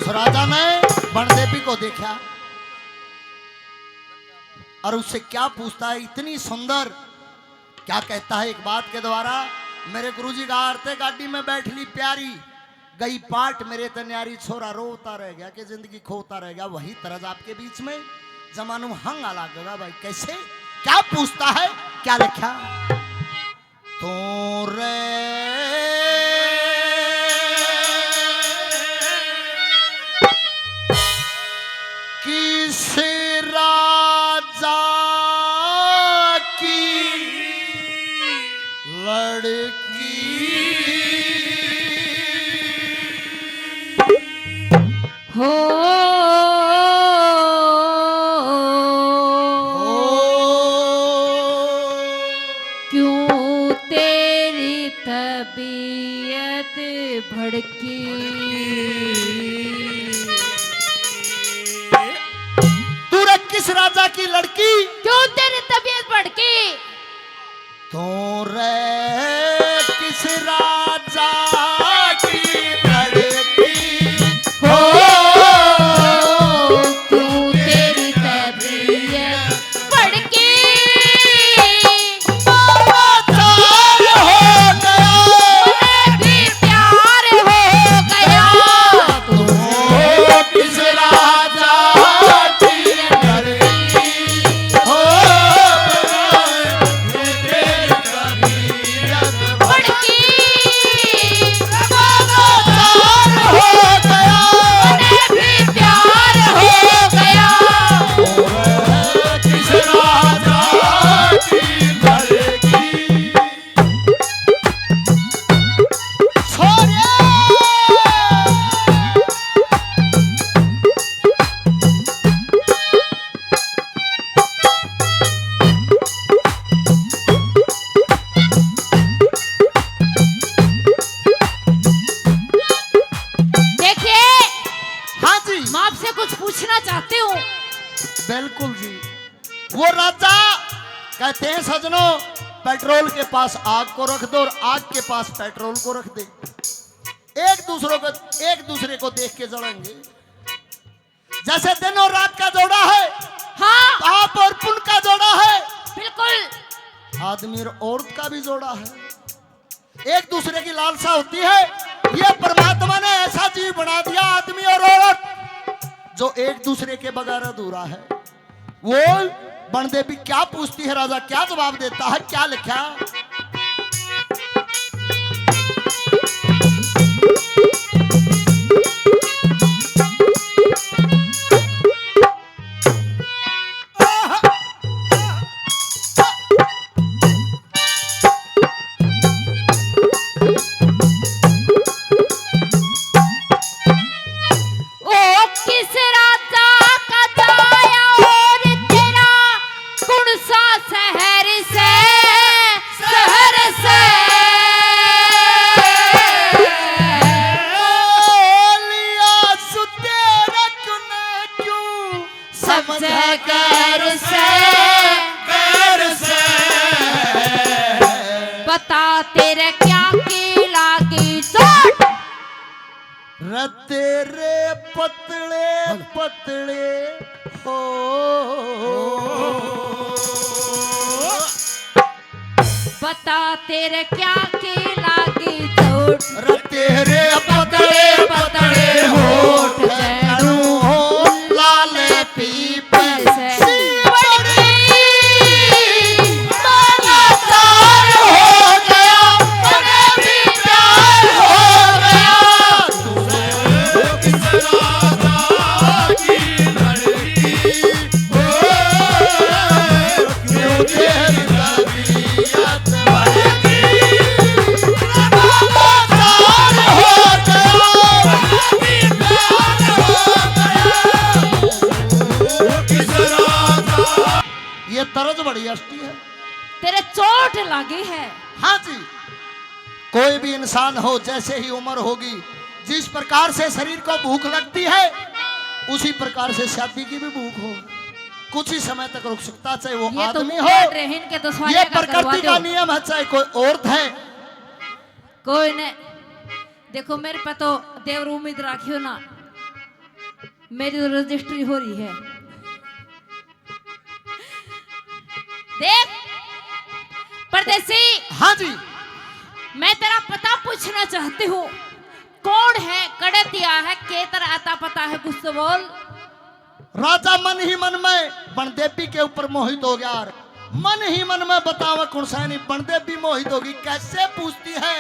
उस राजा ने बनदेवी को देखा और उससे क्या पूछता है, इतनी सुंदर, क्या कहता है एक बात के द्वारा, मेरे गुरुजी का आरते गाड़ी में बैठ ली प्यारी, गई पाट मेरे तन्यारी, छोरा रोता रह गया कि जिंदगी खोता रह गया। वही तरज आपके बीच में जमानु हंग आ गया भाई, कैसे, क्या पूछता है, क्या लिखा, तो रे किस राजा की लड़की हो क्यों तेरी तबीयत भड़की, तू रे किस राजा की लड़की, क्यों तेरी तबीयत भड़की, तो रे किस राजा की लड़की हो क्यों तेरी तबीयत भड़की, चार हो गया, मुझे भी प्यार हो गया, तो किस राजा की लड़की हो भड़की, मुझे भी प्यार हो गया, देखिए हाँ जी, मैं आपसे कुछ पूछना चाहती हूँ। बिल्कुल जी। वो राजा कहते हैं सजनों, पेट्रोल के पास आग को रख दो और आग के पास पेट्रोल को रख दे, एक दूसरे को देख के जलेंगे। जैसे दिन और रात का जोड़ा है, हाँ पाप और पुण्य का जोड़ा है, बिल्कुल, आदमी और औरत का भी जोड़ा है। एक दूसरे की लालसा होती है। ये परमात्मा ने ऐसा जीव बना दिया, आदमी और औरत, जो एक दूसरे के बगैर अधूरा है। वो बनदेवी क्या पूछती है, राजा क्या जवाब देता है, क्या लिखा, ओ किस राजा का जाया और तेरा कौन सा शहर से, शहर से लिया सुतेरा तूने क्यों समझे गैर से, गैर से, बता तेरे क्या की लागी चोट, र तेरे पतले पतले हो, बता तेरे क्या की लागी चोट, र तेरे पतले पतले होठ जैनू हो लाल पीपे से सीवड़ी, माला चार हो गया, मुझे भी प्यार हो गया, तुझे किस राजा की लड़की हो, क्यों तेरी तबीयत भड़की, माला चार हो गया, मुझे भी प्यार हो गया, किस राजा। ये तरज बड़ी अष्टी है। तेरे चोट लगी है। हाँ जी, कोई भी इंसान हो, जैसे ही उम्र होगी, जिस प्रकार से शरीर को भूख लगती है, उसी प्रकार से शादी की भी भूख हो, कुछ ही समय तक रुक सकता, चाहे वो ये तो आदमी मुंह हो, काट रहे हैं, इनके दसवाने ये का करवा प्रकृति दो। का नियम है, चाहे कोई औरत है। कोई ने देखो मेरे पे तो देवर उम्मीद रखियो ना, मेरी तो रजिस्ट्री हो रही है। देख परदेसी, हाँ जी, मैं तेरा पता पूछना चाहती हूँ। कौन है, कड़तिया है, के तरह आता पता है, कुछ तो बोल। राजा मन ही मन में बनदेवी के ऊपर मोहित हो गया। मन ही मन में बतावा कौन सा नहीं, बनदेवी मोहित होगी। कैसे पूछती है,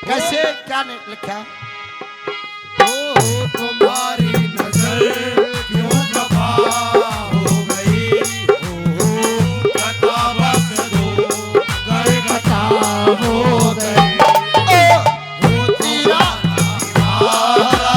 कैसे, क्या लिखा? तुम्हारी नजर क्यों खफा हो गई, कथा बख्श दो गर कथा हो गई। तेरा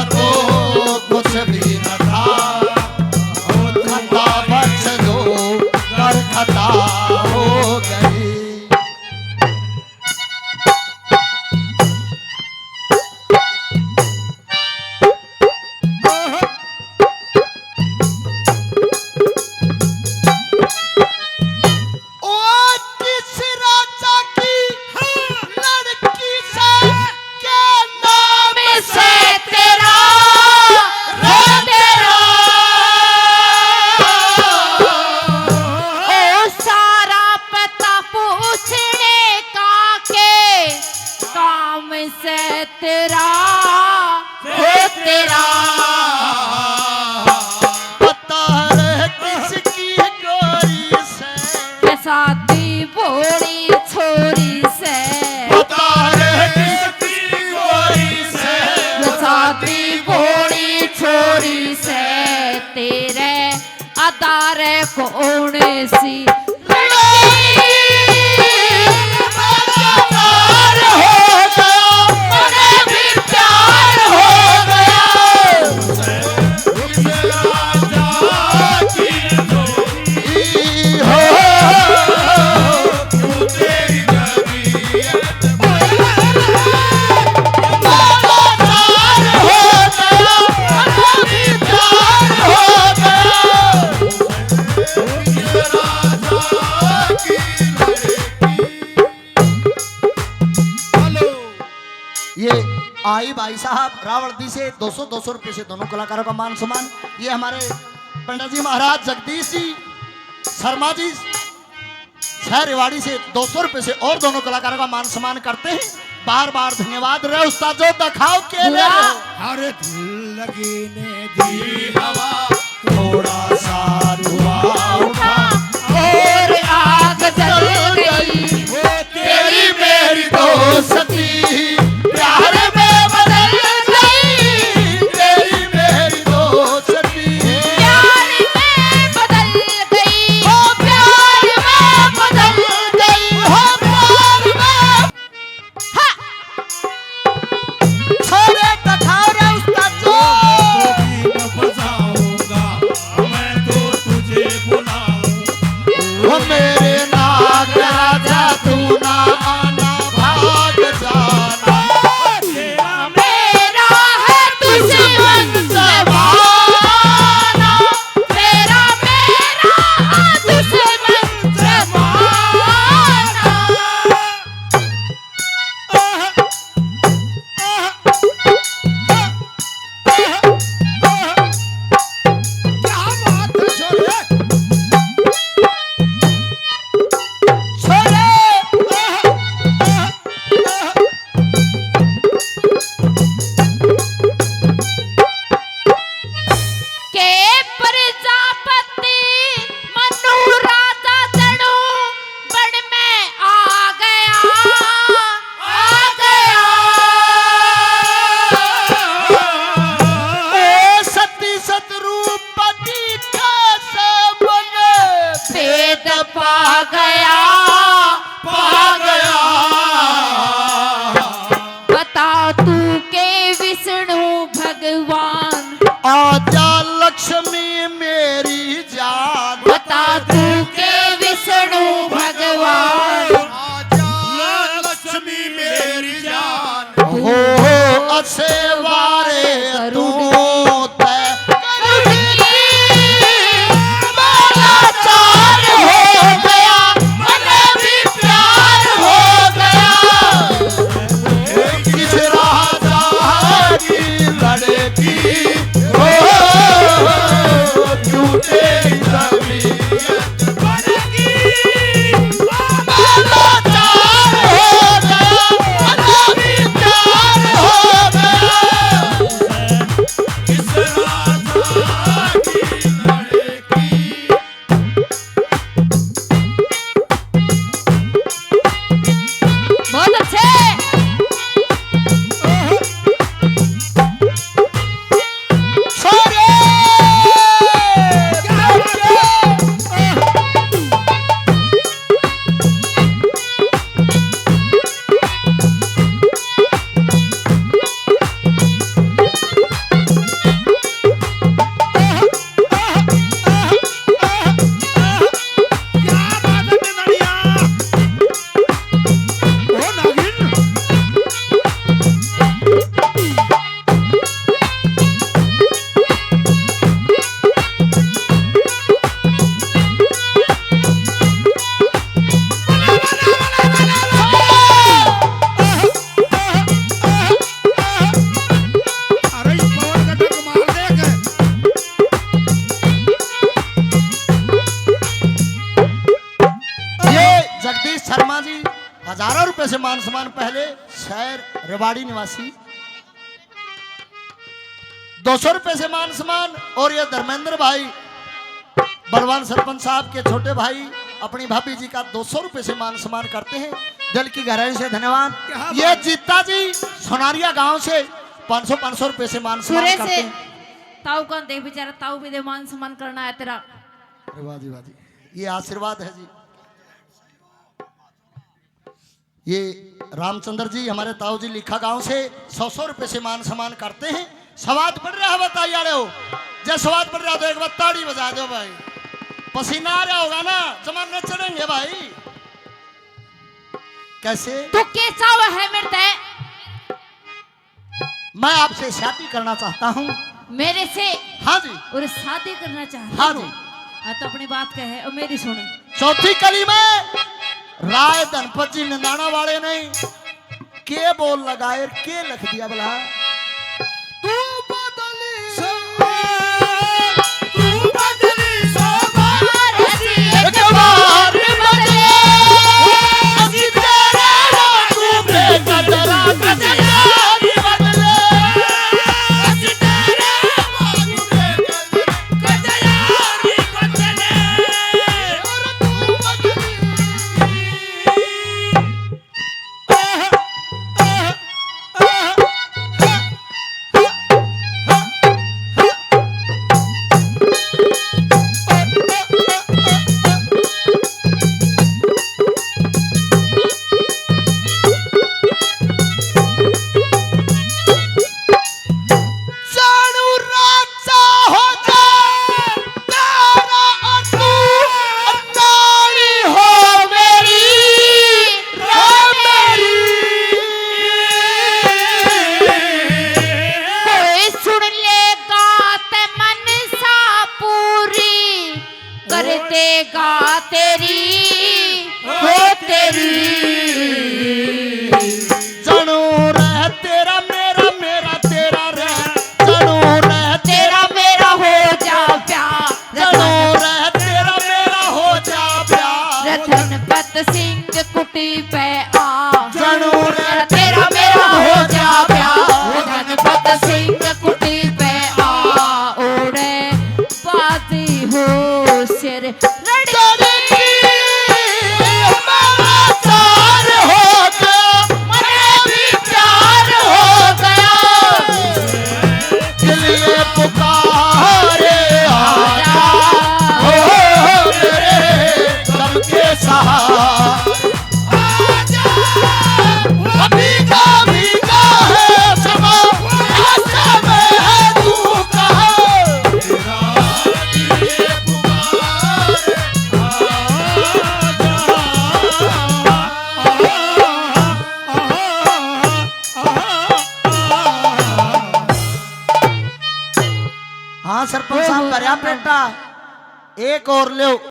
तो कुछ भी न था, कथा बख्श दो कर कथा हो गई। शादी बोली छोरी से, शादी बोली छोरी से, तेरे अदारे कौन सी ये आई भाई साहब रावणदी से 200-200 रुपए से दोनों कलाकारों का मान सम्मान। ये हमारे पंडित जी महाराज जगदीश जी शर्मा जी शहर रेवाड़ी से 200 रुपए से और दोनों कलाकारों का मान सम्मान करते हैं। बार बार धन्यवाद रहे उस्ताद जो दिखाओ के ले हर दिल लगने दी हवा, थोड़ा सा धुआं उठा और आग जल गई, तेरी मेरी दोस्ती प्यार में बदल गई, तेरी मेरी दोस्ती प्यार में बदल गई, हो प्यार में बदल गई, हो प्यार में। हाँ। छोरे दिखाओ रे उस्ताद जो न फंसाऊंगा मैं तो तुझे बुलाऊं। वो मेरे नाग राजा तू ना आना भाग जाना, मेरा है तुझे मन जमाना, मेरा है तुझे मन जमाना। क्या बात है छोरे, छोरे के प्रजापति मनु राजा चढ़ू बड़ में आ गया, आ गया। ओ सती सतरूपति कैसे बने, वेद पा गया, पा गया। बता तू के विष्णु भगवान, आजा लक्ष्मी मेरी जान, बता तू के विष्णु भगवान। लक्ष्मी मेरी जान, हो असे वारे तू तय चार हो गया, मने भी प्यार हो गया। किस राजा की लड़की मान सम्मान पहले शहर रेवाड़ी निवासी 200 रुपए से मान सम्मान। और ये धर्मेंद्र भाई बलवान सरपंच साहब के छोटे भाई अपनी भाभी जी का 200 रुपए से मान सम्मान करते हैं। दिल की गहराई से धन्यवाद। ये जीता जी सोनारिया गांव से 500 रुपए से मान सम्मान सूर्य करते से हैं। ताऊ का दे बेचारा, ताऊ भी दे, मान सम्मान करना है तेरा। अरे वाह जी वाह जी, ये आशीर्वाद है जी। ये रामचंद्र जी हमारे ताऊ जी लिखा गांव से 100 रुपए से मान सम्मान करते हैं। स्वाद बढ़ रहा है बताइए हो, जब स्वाद बढ़ रहा तो एक बार ताड़ी बजा दो भाई। पसीना आ रहा होगा ना, जमाने चढ़ेंगे भाई। कैसे तू कैसा हुआ है मेरे ते? मैं आपसे शादी करना चाहता हूँ। मेरे से? हाँ जी। और शादी करना चाहता हाँ हूँ? जी। हाँ तो अपनी बात कहे और मेरी सुन। चौथी कली में राय धनपत जी निंदाना वाले नहीं के बोल लगाए के लिख दिया बोला तू बदली सवार, तू बदली सवार, एक बार बदले हंसी तेरे रातों में कदरा कदरा बदले हंसी तेरे रातों में कदयारी बदले। और तू बदली जानू राजा हो जा तेरा और तू नारी हो मेरी मेरी। कोई सुन लेगा ते मनसा पूरी कर देगा तेरी हो तेरी। जानू रह तेरा मेरा मेरा तेरा रह जानू रह तेरा मेरा हो जा प्यार, जानू रह तेरा मेरा हो जा प्यार रतनपत सिंह कुटी पे आ। जानू रह तेरा मेरा हो जा प्यार, रतनपत सिंह कुटी पे आ। ओढ़े बाजी हो सिर लड़की हमारा चार हो गया मने भी प्यार हो गया। इसलिए पुकारे आजा हो मेरे दम के सहारे आजा भीगा भीगा है समा रास्ते में है तू कहाँ ये पुकार हाँ सरपंच साहब भरिया पेटा एक और ले